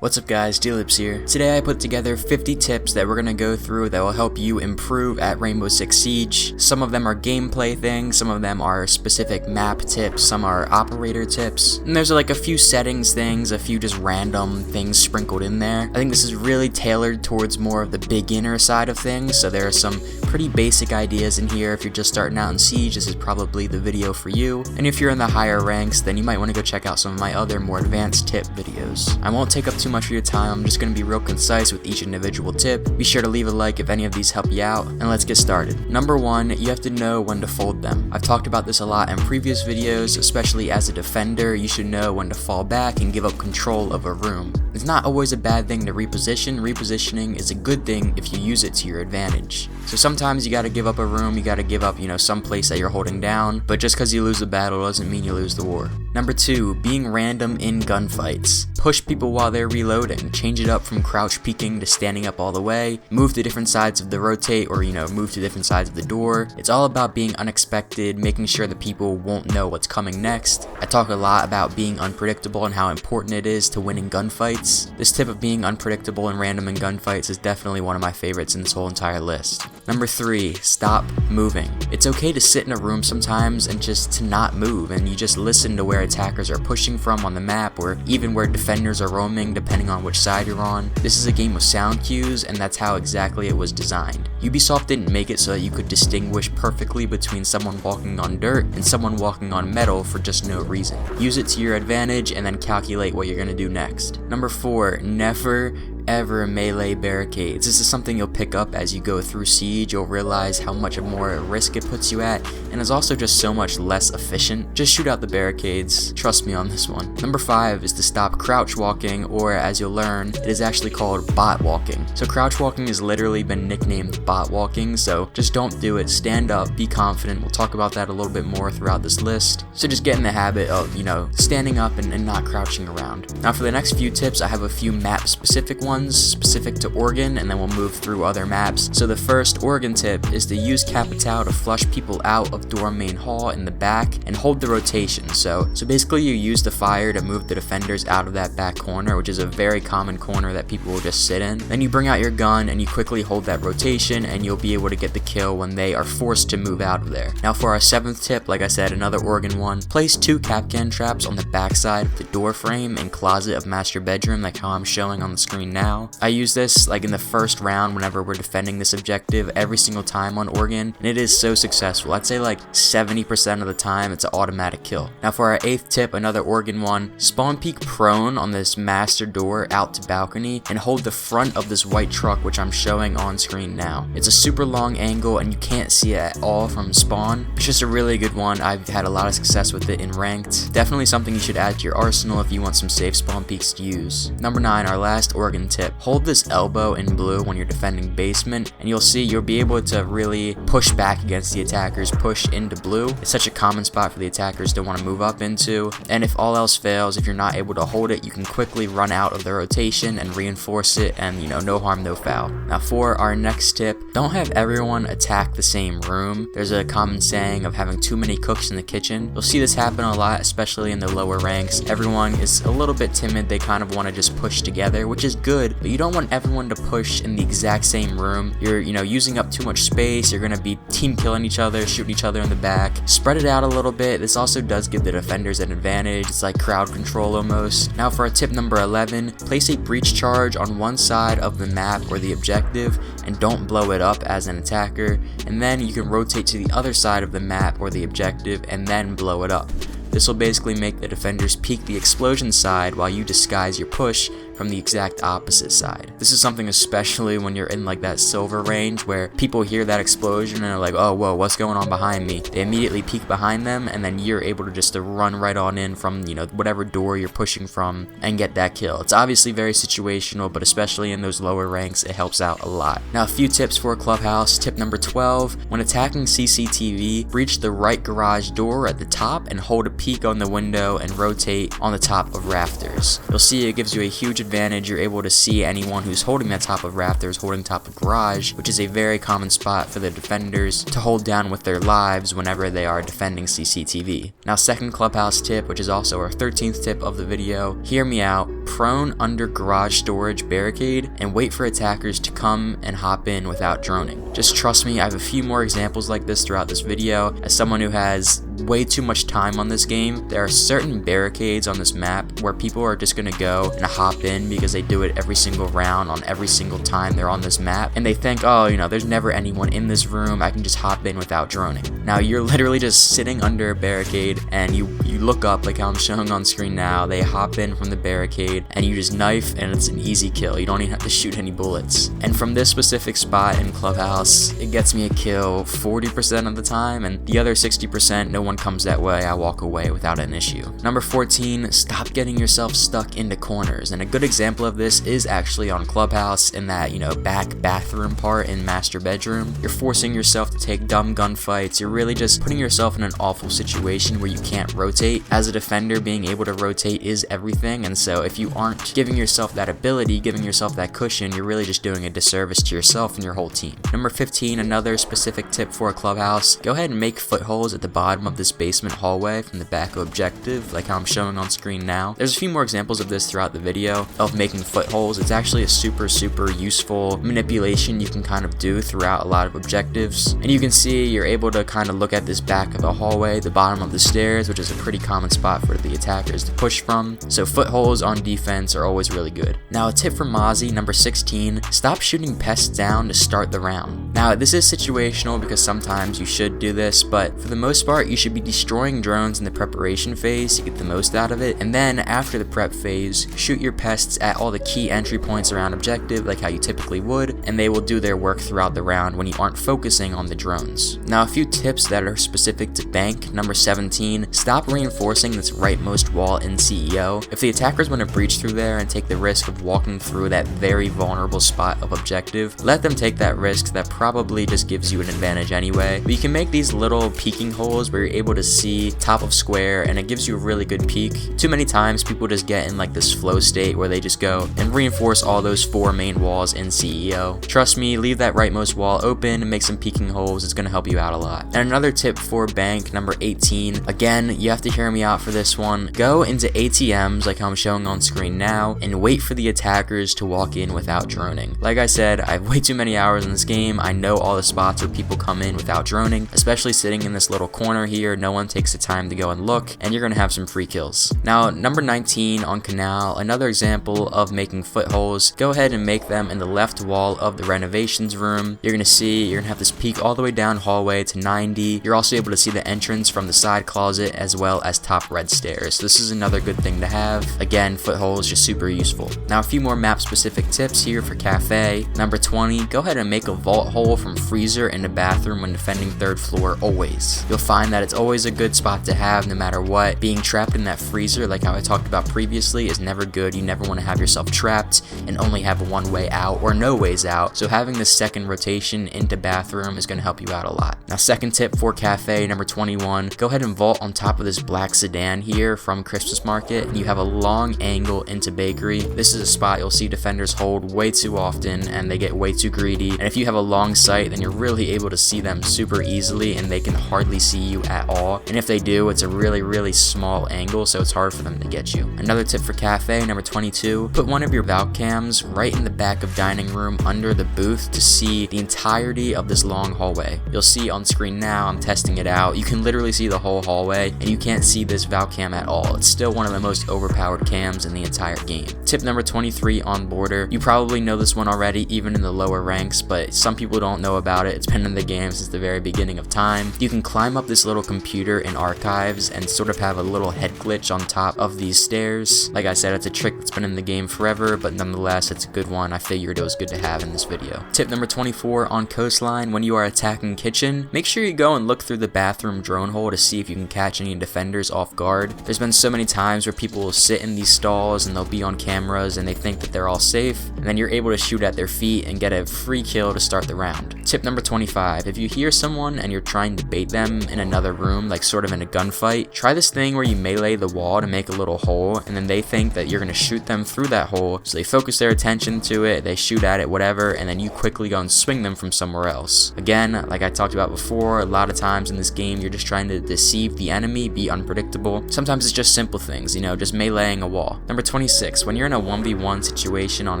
What's up guys, D-Lips here. Today I put together 50 tips that we're gonna go through that will help you improve at Rainbow Six Siege. Some of them are gameplay things, some of them are specific map tips, some are operator tips, and there's like a few settings things, a few just random things sprinkled in there. I think this is really tailored towards more of the beginner side of things, so there are some pretty basic ideas in here. If you're just starting out in Siege, this is probably the video for you, and if you're in the higher ranks, then you might want to go check out some of my other more advanced tip videos. I won't take up too much of your time, I'm just going to be real concise with each individual tip. Be sure to leave a like if any of these help you out, and let's get started. Number one, you have to know when to fold them. I've talked about this a lot in previous videos, especially as a defender, you should know when to fall back and give up control of a room. It's not always a bad thing to reposition. Repositioning is a good thing if you use it to your advantage. So sometimes you gotta give up a room, you gotta give up, some place that you're holding down, but just because you lose the battle doesn't mean you lose the war. Number two, being random in gunfights. Push people while they're reloading. Change it up from crouch peeking to standing up all the way. Move to different sides of the rotate or, move to different sides of the door. It's all about being unexpected, making sure that people won't know what's coming next. I talk a lot about being unpredictable and how important it is to winning gunfights. This tip of being unpredictable and random in gunfights is definitely one of my favorites in this whole entire list. Number three, stop moving. It's okay to sit in a room sometimes and just to not move, and you just listen to where attackers are pushing from on the map, or even where defenders are roaming depending on which side you're on. This is a game of sound cues, and that's how exactly it was designed. Ubisoft didn't make it so that you could distinguish perfectly between someone walking on dirt and someone walking on metal for just no reason. Use it to your advantage and then calculate what you're gonna do next. Number four, never ever melee barricades. This is something you'll pick up as you go through Siege. You'll realize how much more risk it puts you at, and is also just so much less efficient. Just shoot out the barricades. Trust me on this one. Number five is to stop crouch walking, or as you'll learn, it is actually called bot walking. So crouch walking has literally been nicknamed bot walking, so just don't do it. Stand up, be confident. We'll talk about that a little bit more throughout this list. So just get in the habit of, standing up and not crouching around. Now for the next few tips, I have a few map specific ones specific to Oregon, and then we'll move through other maps. So the first Oregon tip is to use Capitao to flush people out of door main hall in the back and hold the rotation. So basically you use the fire to move the defenders out of that back corner, which is a very common corner that people will just sit in. Then you bring out your gun and you quickly hold that rotation, and you'll be able to get the kill when they are forced to move out of there. Now for our seventh tip, like I said, another Oregon one, place 2 Kapkan traps on the backside of the door frame and closet of master bedroom, like how I'm showing on the screen now. I use this like in the first round whenever we're defending this objective every single time on Oregon, and it is so successful. I'd say like 70% of the time it's an automatic kill. Now for our 8th tip, another Oregon one, spawn peek prone on this master door out to balcony and hold the front of this white truck, which I'm showing on screen now. It's a super long angle and you can't see it at all from spawn. It's just a really good one. I've had a lot of success with it in ranked. Definitely something you should add to your arsenal if you want some safe spawn peeks to use. Number 9, our last Oregon tip. Hold this elbow in blue when you're defending basement, and you'll see you'll be able to really push back against the attackers, push into blue. It's such a common spot for the attackers to want to move up into, and if all else fails, if you're not able to hold it, you can quickly run out of the rotation and reinforce it, and no harm, no foul. Now for our next tip, don't have everyone attack the same room. There's a common saying of having too many cooks in the kitchen. You'll see this happen a lot, especially in the lower ranks. Everyone is a little bit timid, they kind of want to just push together, which is good, but you don't want everyone to push in the exact same room. You're, using up too much space. You're gonna be team killing each other, shooting each other in the back. Spread it out a little bit. This also does give the defenders an advantage. It's like crowd control almost. Now for our tip number 11, place a breach charge on one side of the map or the objective, and don't blow it up as an attacker, and then you can rotate to the other side of the map or the objective and then blow it up. This will basically make the defenders peek the explosion side while you disguise your push from the exact opposite side. This is something especially when you're in like that silver range where people hear that explosion and are like, oh whoa, what's going on behind me? They immediately peek behind them, and then you're able to just run right on in from whatever door you're pushing from and get that kill. It's obviously very situational, but especially in those lower ranks it helps out a lot. Now a few tips for Clubhouse. Tip number 12, when attacking CCTV, breach the right garage door at the top and hold a peek on the window and rotate on the top of rafters. You'll see it gives you a huge advantage, you're able to see anyone who's holding that top of rafters, holding top of garage, which is a very common spot for the defenders to hold down with their lives whenever they are defending CCTV. Now, second clubhouse tip, which is also our 13th tip of the video, hear me out. Prone under garage storage barricade and wait for attackers to come and hop in without droning. Just trust me, I have a few more examples like this throughout this video. As someone who has way too much time on this game, there are certain barricades on this map where people are just gonna go and hop in because they do it every single round on every single time they're on this map, and they think, oh, you know, there's never anyone in this room, I can just hop in without droning. Now, you're literally just sitting under a barricade and you look up like how I'm showing on screen now, they hop in from the barricade and you just knife and it's an easy kill. You don't even have to shoot any bullets. And from this specific spot in Clubhouse, it gets me a kill 40% of the time, and the other 60%, no one comes that way, I walk away without an issue. Number 14, stop getting yourself stuck into corners. And a good example of this is actually on Clubhouse in that, you know, back bathroom part in master bedroom. You're forcing yourself to take dumb gunfights. You're really just putting yourself in an awful situation where you can't rotate. As a defender, being able to rotate is everything, and so if you aren't giving yourself that ability, giving yourself that cushion, you're really just doing a disservice to yourself and your whole team. Number 15, another specific tip for a clubhouse, go ahead and make footholds at the bottom of this basement hallway from the back of objective, like how I'm showing on screen now. There's a few more examples of this throughout the video of making footholds. It's actually a super useful manipulation you can kind of do throughout a lot of objectives. And you can see you're able to kind of look at this back of the hallway, the bottom of the stairs, which is a pretty common spot for the attackers to push from. So footholds on defense are always really good. Now, a tip from Mozzie, number 16, stop shooting pests down to start the round. Now, this is situational because sometimes you should do this, but for the most part, you should be destroying drones in the preparation phase to get the most out of it, and then after the prep phase, shoot your pests at all the key entry points around objective like how you typically would, and they will do their work throughout the round when you aren't focusing on the drones. Now, a few tips that are specific to bank. Number 17, stop reinforcing this rightmost wall in CEO. If the attackers want to breach through there and take the risk of walking through that very vulnerable spot of objective, let them take that risk. That probably just gives you an advantage anyway. But you can make these little peeking holes where you're able to see top of square, and it gives you a really good peek. Too many times people just get in like this flow state where they just go and reinforce all those 4 main walls in CEO. Trust me, leave that rightmost wall open and make some peeking holes. It's going to help you out a lot. And another tip for bank, number 18, again, you have to hear me out for this one. Go into ATMs like how I'm showing on screen now and wait for the attackers to walk in without droning. Like I said, I have way too many hours in this game. I know all the spots where people come in without droning, especially sitting in this little corner here. No one takes the time to go and look, and you're going to have some free kills. Now, number 19 on Canal, another example of making footholes. Go ahead and make them in the left wall of the renovations room. You're going to see, you're going to have this peak all the way down hallway to 90. You're also able to see the entrance from the side closet as well as top red stairs. So this is another good thing to have. Again, footholes just super useful. Now, a few more map specific tips here for Cafe. Number 20, go ahead and make a vault hole from freezer in the bathroom when defending 3rd floor always. You'll find that it's always a good spot to have no matter what. Being trapped in that freezer, like how I talked about previously, is never good. You never want to have yourself trapped and only have one way out or no ways out. So having this second rotation into bathroom is going to help you out a lot. Now, second tip for Cafe, number 21, go ahead and vault on top of this black sedan here from Christmas Market, and you have a long angle into Bakery. This is a spot you'll see defenders hold way too often, and they get way too greedy. And if you have a long sight, then you're really able to see them super easily, and they can hardly see you at all. And if they do, it's a really small angle, so it's hard for them to get you. Another tip for Cafe, number 22, put one of your Valk cams right in the back of dining room under the booth to see the entirety of this long hallway. You'll see on screen now, I'm testing it out, you can literally see the whole hallway, and you can't see this Valk cam at all. It's still one of the most overpowered cams in the entire game. Tip number 23 on border. You probably know this one already, even in the lower ranks, but some people don't know about it. It's been in the game since the very beginning of time. You can climb up this little computer in archives and sort of have a little head glitch on top of these stairs. Like I said, it's a trick that's been in the game forever, but nonetheless, it's a good one. I figured it was good to have in this video. Tip number 24 on Coastline, when you are attacking kitchen, make sure you go and look through the bathroom drone hole to see if you can catch any defenders off guard. There's been so many times where people will sit in these stalls and they'll be on cameras and they think that they're all safe, and then you're able to shoot at their feet and get a free kill to start the round. Tip number 25, if you hear someone and you're trying to bait them in another room, like sort of in a gunfight, try this thing where you melee the wall to make a little hole, and then they think that you're going to shoot them through that hole, so they focus their attention to it, they shoot at it, whatever, and then you quickly go and swing them from somewhere else. Again, like I talked about before, a lot of times in this game you're just trying to deceive the enemy, be unpredictable. Sometimes it's just simple things, you know, just meleeing a wall. Number 26, when you're in a 1v1 situation on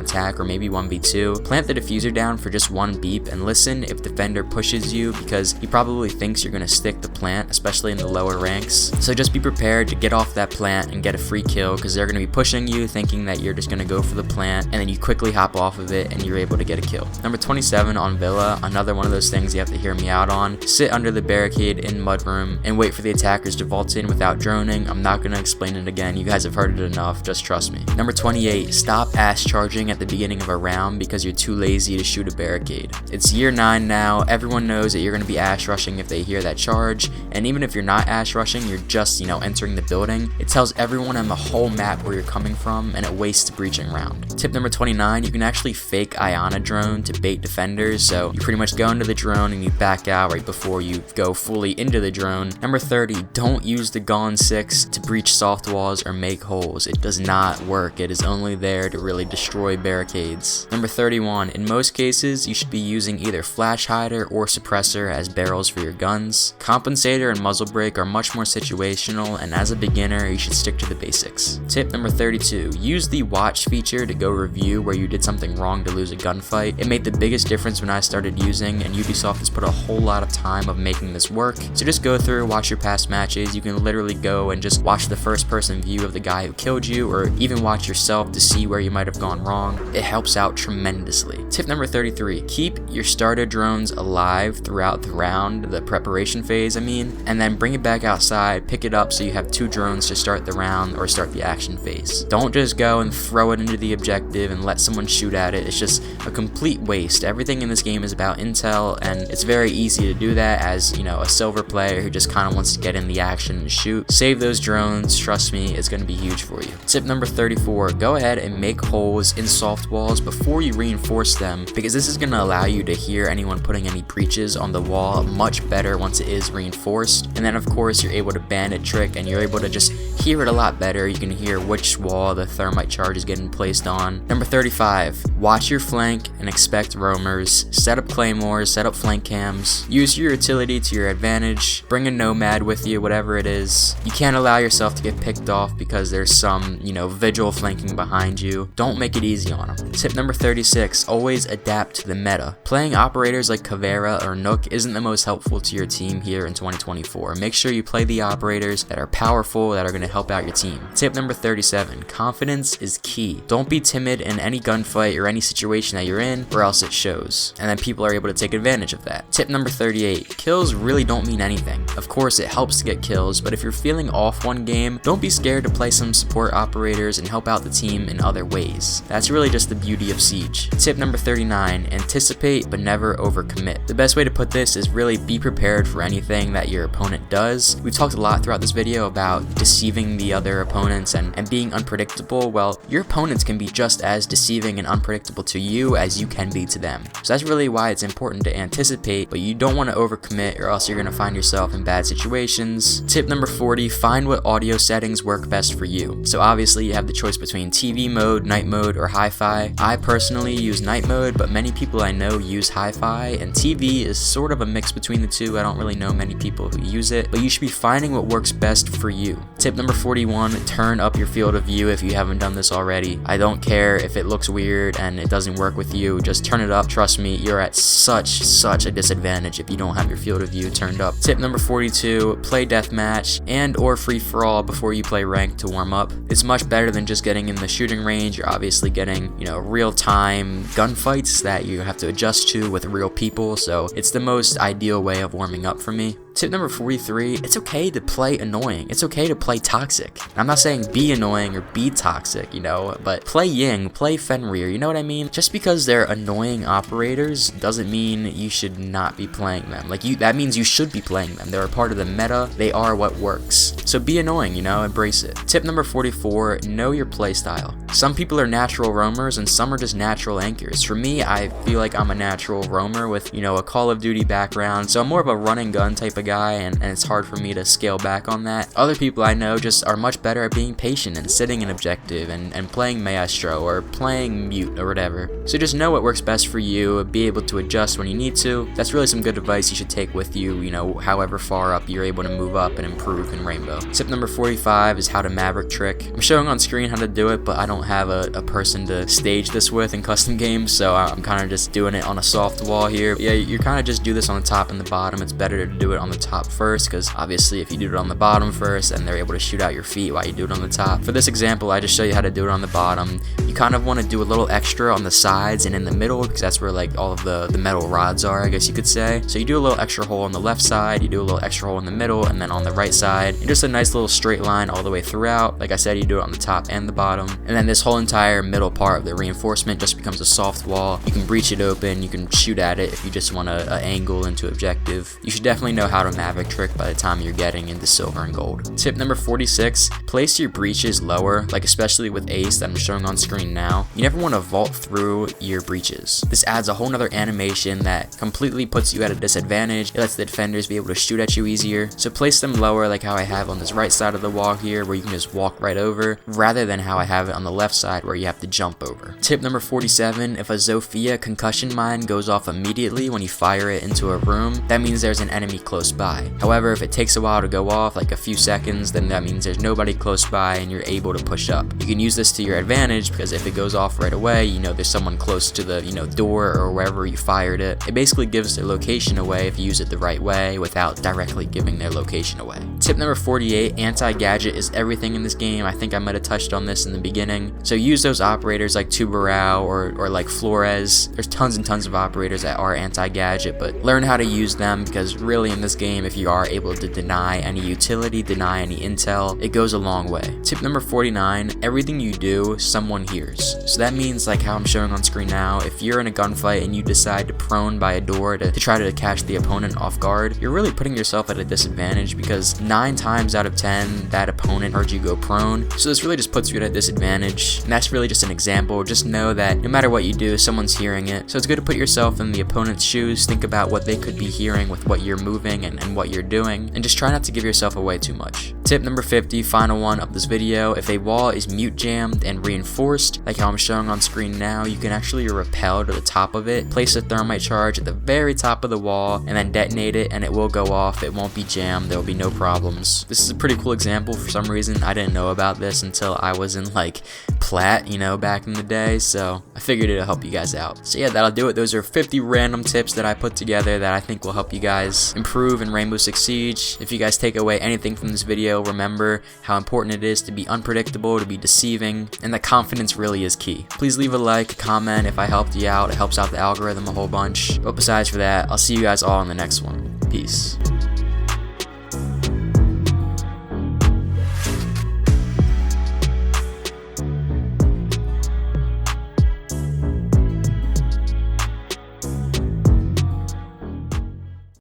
attack, or maybe 1v2, plant the diffuser down for just one beep and listen if defender pushes you, because he probably thinks you're going to stick the plant, especially in the lower ranks. So just be prepared to get off that plant and get a free kill, because they're going to be pushing you thinking that you're just going to go for the plant, and then you quickly hop off of it and you're able to get a kill. Number 27 on Villa, another one of those things you have to hear me out on. Sit under the barricade in Mudroom and wait for the attackers to vault in without droning. I'm not going to explain it again, you guys have heard it enough, just trust me. Number 28, stop ass charging at the beginning of a round because you're too lazy to shoot a barricade. It's year 9 now, everyone knows that you're going to be ass rushing if they hear that charge, and even if you're not ass rushing, you're just, you know, entering the building. It tells everyone on the whole map where you're coming from, and it wastes a breaching round. Tip number 29, you can actually fake Iana drone to bait defenders, so you pretty much go into the drone and you back out right before you go fully into the drone. Number 30, don't use the Gone 6 to breach soft walls or make holes. It does not work. It is only there to really destroy barricades. Number 31, in most cases, you should be using either flash hider or suppressor as barrels for your guns. Compensator and muzzle brake are much more situational, and as a beginner, you should stick to the basics. Tip number 32, use the watch feature to go review where you did something wrong to lose a gunfight. It made the biggest difference when I started using, and Ubisoft has put a whole lot of time of making this work. So just go through, watch your past matches. You can literally go and just watch the first person view of the guy who killed you, or even watch yourself to see where you might have gone wrong. It helps out tremendously. Tip number 33, keep your starter drones alive throughout the round, the preparation phase I mean, and then bring it back outside, pick it up so you have 2 drones to start the round or start the action phase. Don't just go and throw it into the objective and let someone shoot at it. It's just a complete waste. Everything in this game is about intel, and it's very easy to do that as, you know, a silver player who just kind of wants to get in the action and shoot. Save those drones, trust me, it's going to be huge for you. Tip number 34, go ahead and make holes in soft walls before you reinforce them, because this is going to allow you to hear anyone putting any breaches on the wall much better once it is reinforced. And then of course you're able to bandit trick, and you're able to just hear it a lot better. You can hear which wall the thermite charge is getting placed on. Number 35, watch your flank and expect roamers. Set up claymores, set up flank cams, use your utility to your advantage, bring a nomad with you, whatever it is. You can't allow yourself to get picked off because there's some, you know, vigil flanking behind you. Don't make it easy on them. Tip number 36, always adapt to the meta. Playing operators like Caveira or Nook isn't the most helpful to your team here in 2024. Make sure you play the operators that are powerful, that are going to help out your team. Tip number 37, confidence is key. Don't be timid in any gunfight or any situation that you're in, or else it shows, and then people are able to take advantage of that. Tip number 38, kills really don't mean anything. Of course it helps to get kills, but if you're feeling off one game, don't be scared to play some support operators and help out the team in other ways. That's really just the beauty of Siege. Tip number 39, anticipate but never overcommit. The best way to put this is really be prepared for anything that your opponent does. We've talked a lot throughout this video about deceiving the other opponents and being unpredictable. Well, your opponents can be just as deceiving and unpredictable to you as you can be to them. So that's really why it's important to anticipate, but you don't want to overcommit, or else you're going to find yourself in bad situations. Tip number 40, find what audio settings work best for you. So obviously you have the choice between TV mode, night mode, or hi-fi. I personally use night mode, but many people I know use hi-fi, and TV is sort of a mix between the two. I don't really know many people who use it, but you should be finding what works best for you. Tip number 41, turn up your field of view if you haven't done this already. I don't care if it looks weird and it doesn't work with you, just turn it up. Trust me, you're at such a disadvantage if you don't have your field of view turned up. Tip number 42, play deathmatch and or free-for-all before you play ranked to warm up. It's much better than just getting in the shooting range. You're obviously getting, you know, real-time gunfights that you have to adjust to with real people, so it's the most ideal way of warming up for me. Tip number 43, it's okay to play annoying. It's okay to play toxic. I'm not saying be annoying or be toxic, you know, but play Ying, play Fenrir, you know what I mean? Just because they're annoying operators doesn't mean you should not be playing them. Like, that means you should be playing them. They're a part of the meta. They are what works. So be annoying, you know, embrace it. Tip number 44, know your playstyle. Some people are natural roamers and some are just natural anchors. For me, I feel like I'm a natural roamer with, you know, a Call of Duty background, so I'm more of a run and gun type of of guy, and it's hard for me to scale back on that. Other people I know just are much better at being patient and sitting in objective and playing Maestro or playing Mute or whatever. So just know what works best for you, be able to adjust when you need to. That's really some good advice you should take with you, you know, however far up you're able to move up and improve in Rainbow. Tip number 45 is how to Maverick trick. I'm showing on screen how to do it, but I don't have a person to stage this with in custom games, so I'm kind of just doing it on a soft wall here. Yeah, you kind of just do this on the top and the bottom. It's better to do it on the top first, because obviously if you do it on the bottom first, and they're able to shoot out your feet while you do it on the top. For this example, I just show you how to do it on the bottom. You kind of want to do a little extra on the sides and in the middle, because that's where like all of the metal rods are, I guess you could say. So you do a little extra hole on the left side, you do a little extra hole in the middle, and then on the right side, and just a nice little straight line all the way throughout. Like I said, you do it on the top and the bottom, and then this whole entire middle part of the reinforcement just becomes a soft wall. You can breach it open, you can shoot at it if you just want to angle into objective. You should definitely know how to Maverick trick by the time you're getting into silver and gold. Tip number 46, place your breaches lower, like especially with Ace that I'm showing on screen now. You never want to vault through your breaches. This adds a whole nother animation that completely puts you at a disadvantage. It lets the defenders be able to shoot at you easier. So place them lower like how I have on this right side of the wall here, where you can just walk right over, rather than how I have it on the left side where you have to jump over. Tip number 47, if a Zofia concussion mine goes off immediately when you fire it into a room, that means there's an enemy close by. However, if it takes a while to go off, like a few seconds, then that means there's nobody close by and you're able to push up. You can use this to your advantage, because if it goes off right away, you know there's someone close to the door or wherever you fired it. It basically gives their location away if you use it the right way without directly giving their location away. Tip number 48, anti-gadget is everything in this game. I think I might have touched on this in the beginning. So use those operators like Tubarão or like Flores. There's tons and tons of operators that are anti-gadget, but learn how to use them, because really in this game, if you are able to deny any utility, deny any intel, it goes a long way. Tip number 49, everything you do, someone hears. So that means, like how I'm showing on screen now, if you're in a gunfight and you decide to prone by a door to try to catch the opponent off guard, you're really putting yourself at a disadvantage, because 9 times out of 10 that opponent heard you go prone. So this really just puts you at a disadvantage, and that's really just an example. Just know that no matter what you do, someone's hearing it. So it's good to put yourself in the opponent's shoes, think about what they could be hearing with what you're moving and what you're doing, and just try not to give yourself away too much. Tip number 50, final one of this video, if a wall is mute jammed and reinforced, like how I'm showing on screen now, you can actually rappel to the top of it, place a thermite charge at the very top of the wall, and then detonate it, and it will go off. It won't be jammed, there will be no problems. This is a pretty cool example. For some reason, I didn't know about this until I was in like Plat, back in the day, so I figured it'll help you guys out. So yeah, that'll do it. Those are 50 random tips that I put together that I think will help you guys improve in Rainbow Six Siege. If you guys take away anything from this video, remember how important it is to be unpredictable, to be deceiving, and that confidence really is key. Please leave a like, comment if I helped you out. It helps out the algorithm a whole bunch. But besides for that, I'll see you guys all in the next one. Peace.